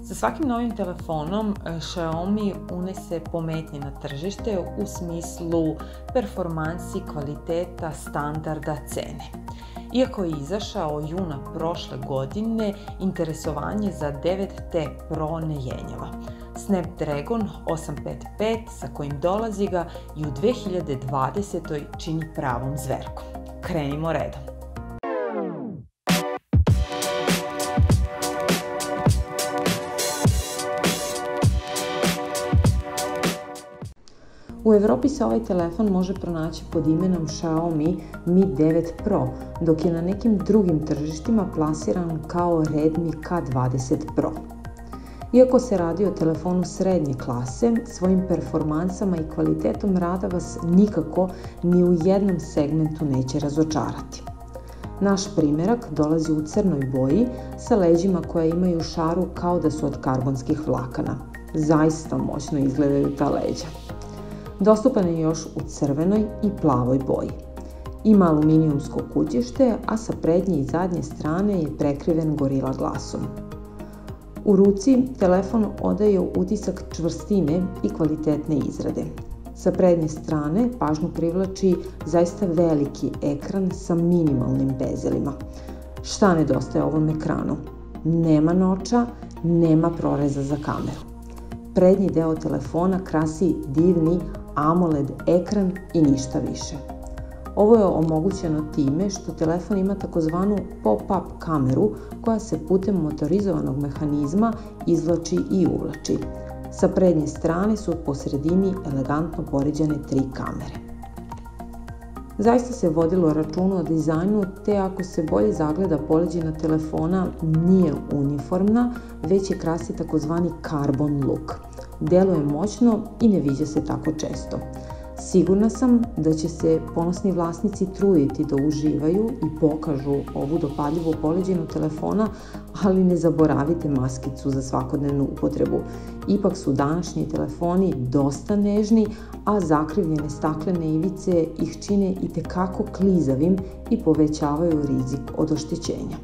Sa svakim novim telefonom Xiaomi unese pometnje na tržište u smislu performansi, kvaliteta, standarda, cene. Iako je izašao juna prošle godine, interesovanje za 9T Pro ne jenjava. Snapdragon 855 sa kojim dolazi ga i u 2020. čini pravom zverkom. Krenimo redom. U Evropi se ovaj telefon može pronaći pod imenom Xiaomi Mi 9 Pro, dok je na nekim drugim tržištima plasiran kao Redmi K20 Pro. Iako se radi o telefonu srednje klase, svojim performansama i kvalitetom rada vas nikako ni u jednom segmentu neće razočarati. Naš primerak dolazi u crnoj boji sa leđima koja imaju šaru kao da su od karbonskih vlakana. Zaista moćno izgledaju ta leđa. Dostupan je još u crvenoj i plavoj boji. Ima aluminijumsko kućište, a sa prednje i zadnje strane je prekriven gorila glasom. U ruci telefon odaje utisak čvrstine i kvalitetne izrade. Sa prednje strane pažnju privlači zaista veliki ekran sa minimalnim bezelima. Šta nedostaje ovom ekranu? Nema noča, nema proreza za kameru. Prednji deo telefona krasi divni AMOLED ekran i ništa više. Ovo je omogućeno time što telefon ima takozvanu pop-up kameru koja se putem motorizovanog mehanizma izvlači i uvlači. Sa prednje strane su po sredini elegantno poređane 3 kamere. Zaista se vodilo računa o dizajnu, te ako se bolje zagleda poleđina telefona nije uniformna, već je krasi takozvani carbon look. Deluje moćno i ne viđa se tako često. Sigurna sam da će se ponosni vlasnici truditi da uživaju i pokažu ovu dopadljivu poleđinu telefona, ali ne zaboravite maskicu za svakodnevnu upotrebu. Ipak su današnji telefoni dosta nežni, a zakrivljene staklene ivice ih čine itekako klizavim i povećavaju rizik od oštećenja.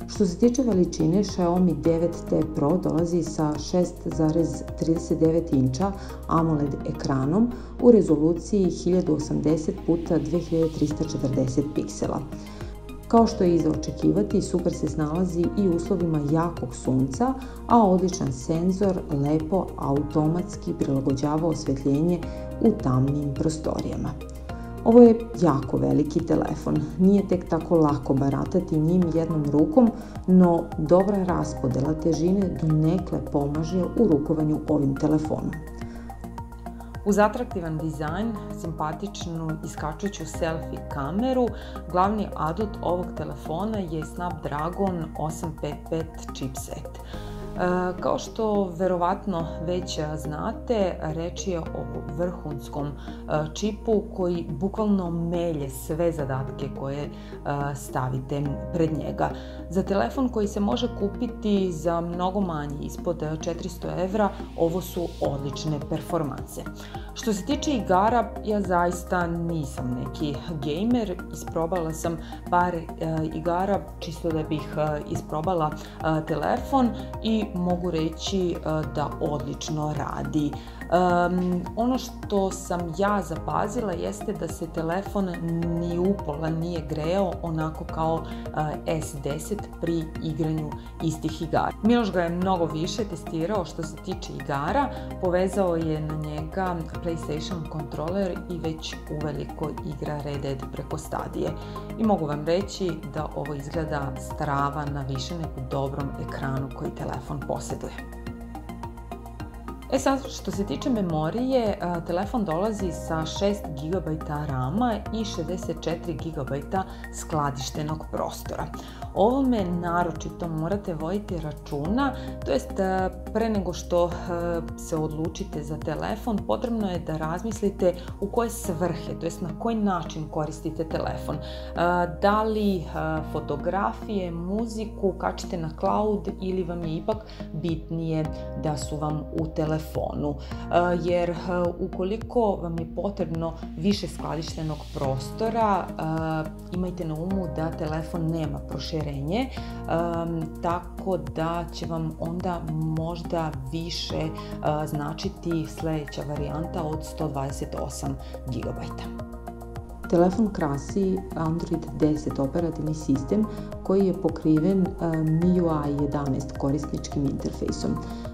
Što se tiče veličine, Xiaomi 9T Pro dolazi sa 6,39 inča AMOLED ekranom u rezoluciji 1080x2340 piksela. Kao što je i za očekivati, super se snalazi i u uslovima jakog sunca, a odličan senzor lepo automatski prilagođava osvetljenje u tamnim prostorijama. Ovo je jako veliki telefon, nije tek tako lako baratati njim jednom rukom, no dobra raspodela težine donekle pomaže u rukovanju ovim telefonom. Uz atraktivan dizajn, simpatičnu iskačuću selfie kameru, glavni adut ovog telefona je Snapdragon 855 chipset. Kao što verovatno već znate, reč je o vrhunskom čipu koji bukvalno melje sve zadatke koje stavite pred njega. Za telefon koji se može kupiti za mnogo manje, ispod 400 evra, ovo su odlične performanse. Što se tiče igara, ja zaista nisam neki gejmer, isprobala sam par igara čisto da bih isprobala telefon i mogu reći da odlično radi. Ono što sam ja zapazila jeste da se telefon ni upola nije greo onako kao S10 pri igranju istih igara. Miloš ga je mnogo više testirao što se tiče igara, povezao je na njega PlayStation kontroler i već uveliko igra Red Dead preko Stadije. I mogu vam reći da ovo izgleda strava na više nego dobrom ekranu koji telefon posjeduje. Sad, što se tiče memorije, telefon dolazi sa 6 GB RAM-a i 64 GB skladištenog prostora. Ovome naročito morate voditi računa, to jest pre nego što se odlučite za telefon, potrebno je da razmislite u koje svrhe, to jest na koji način koristite telefon. Da li fotografije, muziku kačite na cloud ili vam je ipak bitnije da su vam u telefonu. Jer ukoliko vam je potrebno više skladištenog prostora, imajte na umu da telefon nema proširenu proširenje, tako da će vam onda možda više značiti sljedeća varijanta od 128 GB. Telefon krasi Android 10 operativni sistem koji je pokriven MIUI 11 korisničkim interfejsom.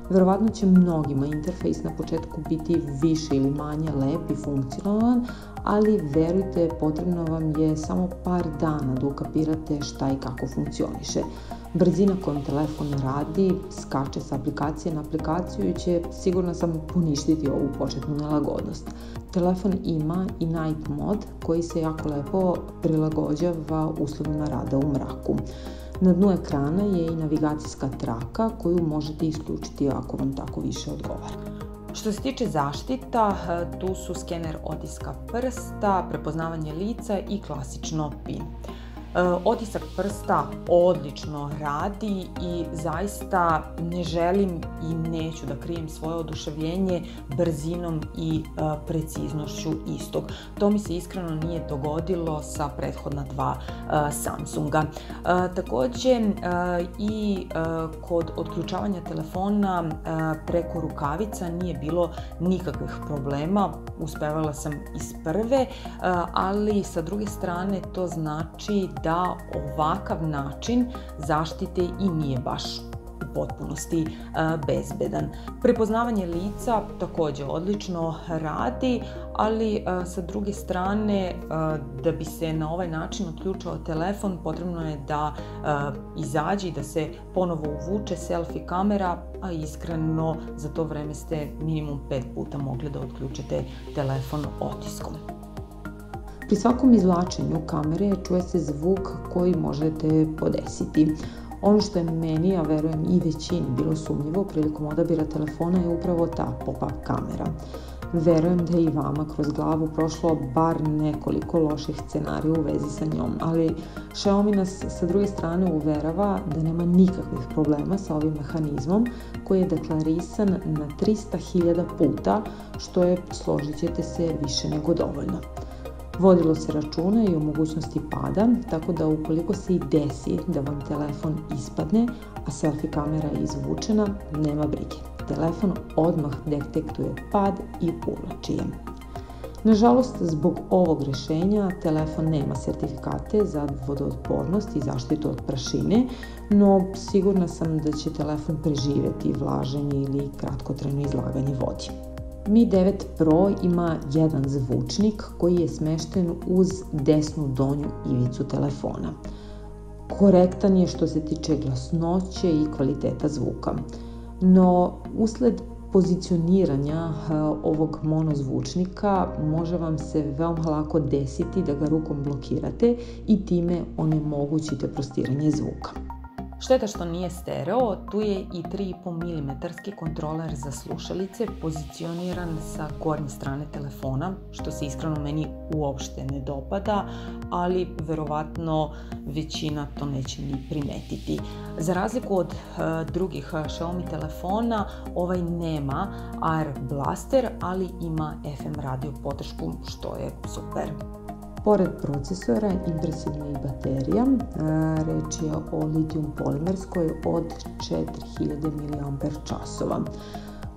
Verovatno će mnogima interfejs na početku biti više ili manje lep i funkcionalan, ali verujte, potrebno vam je samo par dana da ukapirate šta i kako funkcioniše. Brzina kojom telefon radi, skače s aplikacije na aplikaciju će sigurno sam poništiti ovu početnu nelagodnost. Telefon ima i night mod koji se jako lepo prilagođava uslovima rada u mraku. Na dnu ekrana je i navigacijska traka koju možete isključiti ako vam tako više odgovara. Što se tiče zaštita, tu su skener otiska prsta, prepoznavanje lica i klasično PIN. Otisak prsta odlično radi i zaista ne želim i neću da krijem svoje oduševljenje brzinom i preciznošću istog. To mi se iskreno nije dogodilo sa prethodna dva Samsunga. Također i kod otključavanja telefona preko rukavica nije bilo nikakvih problema, uspevala sam iz prve, ali sa druge strane to znači da ovakav način zaštite i nije baš u potpunosti bezbedan. Prepoznavanje lica također odlično radi, ali sa druge strane da bi se na ovaj način otključao telefon potrebno je da izađe i da se ponovo uvuče selfie kamera, a iskreno za to vreme ste minimum 5 puta mogli da otključite telefon otiskom. Pri svakom izvlačenju kamere čuje se zvuk koji možete podesiti. Ono što je meni, a verujem i većini, bilo sumnjivo prilikom odabira telefona je upravo ta pop-up kamera. Verujem da je i vama kroz glavu prošlo bar nekoliko loših scenarija u vezi sa njom, ali Xiaomi nas sa druge strane uverava da nema nikakvih problema sa ovim mehanizmom koji je deklarisan na 300.000 puta, što je, složit ćete se, više nego dovoljno. Vodilo se računa i o mogućnosti pada, tako da ukoliko se i desi da vam telefon ispadne, a selfie kamera je izvučena, nema brige. Telefon odmah detektuje pad i uvlači je. Nažalost, zbog ovog rješenja telefon nema sertifikate za vodootpornost i zaštitu od prašine, no sigurna sam da će telefon preživjeti vlaženje ili kratkotrajno izlaganje vodi. Mi 9 Pro ima jedan zvučnik koji je smešten uz desnu donju ivicu telefona. Korektan je što se tiče glasnoće i kvaliteta zvuka, no usled pozicioniranja ovog monozvučnika može vam se veoma lako desiti da ga rukom blokirate i time onemogućite prostiranje zvuka. Šteta što nije stereo, tu je i 3,5 mm kontroler za slušalice pozicioniran sa gornje strane telefona, što se iskreno meni uopšte ne dopada, ali verovatno većina to neće ni primetiti. Za razliku od drugih Xiaomi telefona, ovaj nema Air Blaster, ali ima FM radio podršku, što je super. Pored procesora, impresivna je i baterija. Reč je o litijum polimerskoj od 4000 mAh.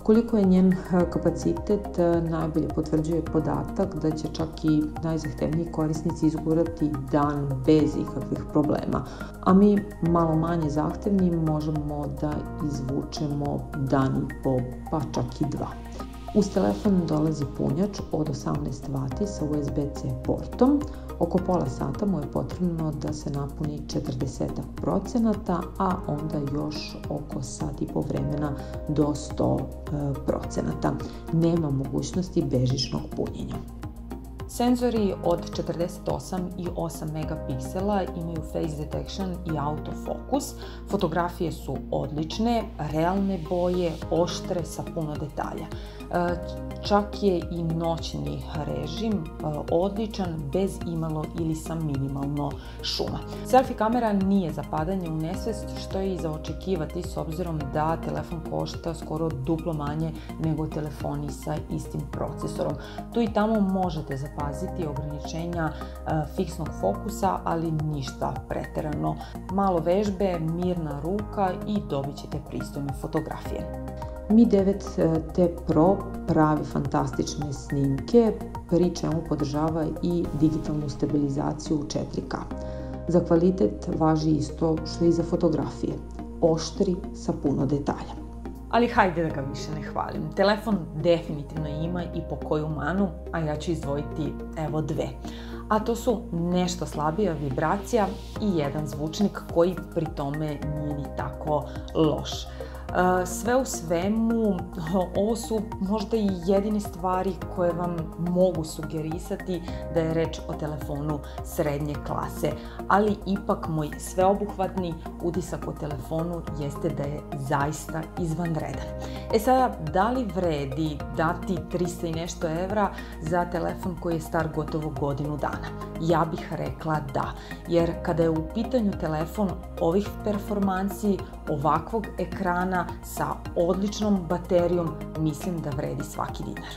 Koliko je njen kapacitet najbolje potvrđuje podatak da će čak i najzahtevniji korisnici izgurati dan bez ikakvih problema, a mi malo manje zahtevni možemo da izvučemo dan i po, pa čak i 2. Uz telefon dolazi punjač od 18W sa USB-C portom. Oko pola sata mu je potrebno da se napuni 40%, a onda još oko sat i po vremena do 100%. Nema mogućnosti bežičnog punjenja. Senzori od 48 i 8 megapiksela imaju face detection i autofokus. Fotografije su odlične, realne boje, oštre sa puno detalja. Čak je i noćni režim odličan, bez imalo ili sa minimalno šuma. Selfie kamera nije za padanje u nesvest, što je i za očekivati s obzirom da telefon košta skoro duplo manje nego telefoni sa istim procesorom. Tu i tamo možete zapadati paziti ograničenja fiksnog fokusa, ali ništa pretjerano. Malo vežbe, mirna ruka i dobit ćete pristojne fotografije. Mi 9T Pro pravi fantastične snimke, pri čemu podržava i digitalnu stabilizaciju u 4K. Za kvalitet važi isto što i za fotografije. Oštri sa puno detalja. Ali hajde da ga više ne hvalim. Telefon definitivno ima i po koju manu, a ja ću izdvojiti evo dve. A to su nešto slabija vibracija i jedan zvučnik koji pri tome nije ni tako loš. Sve u svemu, ovo su možda i jedine stvari koje vam mogu sugerisati da je reč o telefonu srednje klase, ali ipak moj sveobuhvatni utisak o telefonu jeste da je zaista izvanredan. Sada, da li vredi dati 300 i nešto evra za telefon koji je star gotovo godinu dana? Ja bih rekla da, jer kada je u pitanju telefon ovih performansi, ovakvog ekrana sa odličnom baterijom, mislim da vredi svaki dinar.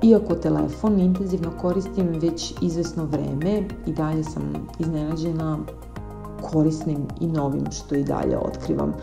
Iako telefon intenzivno koristim već izvesno vreme, i dalje sam iznenađena korisnim i novim što i dalje otkrivam.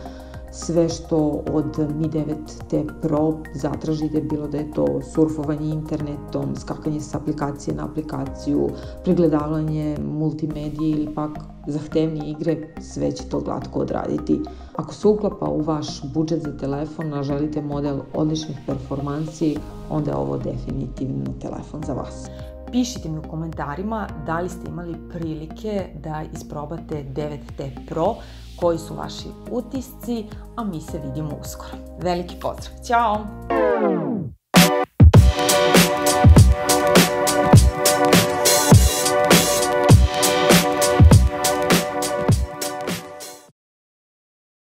Sve što od Mi 9T Pro zatražite, bilo da je to surfovanje internetom, skakanje s aplikacije na aplikaciju, pregledavanje multimedije ili pak zahtevnije igre, sve će to glatko odraditi. Ako se uklapa u vaš budžet za telefon, a želite model odličnih performansi, onda je ovo definitivno telefon za vas. Pišite mi u komentarima da li ste imali prilike da isprobate 9T Pro, koji su vaši utisci, a mi se vidimo uskoro. Veliki pozdrav! Ćao!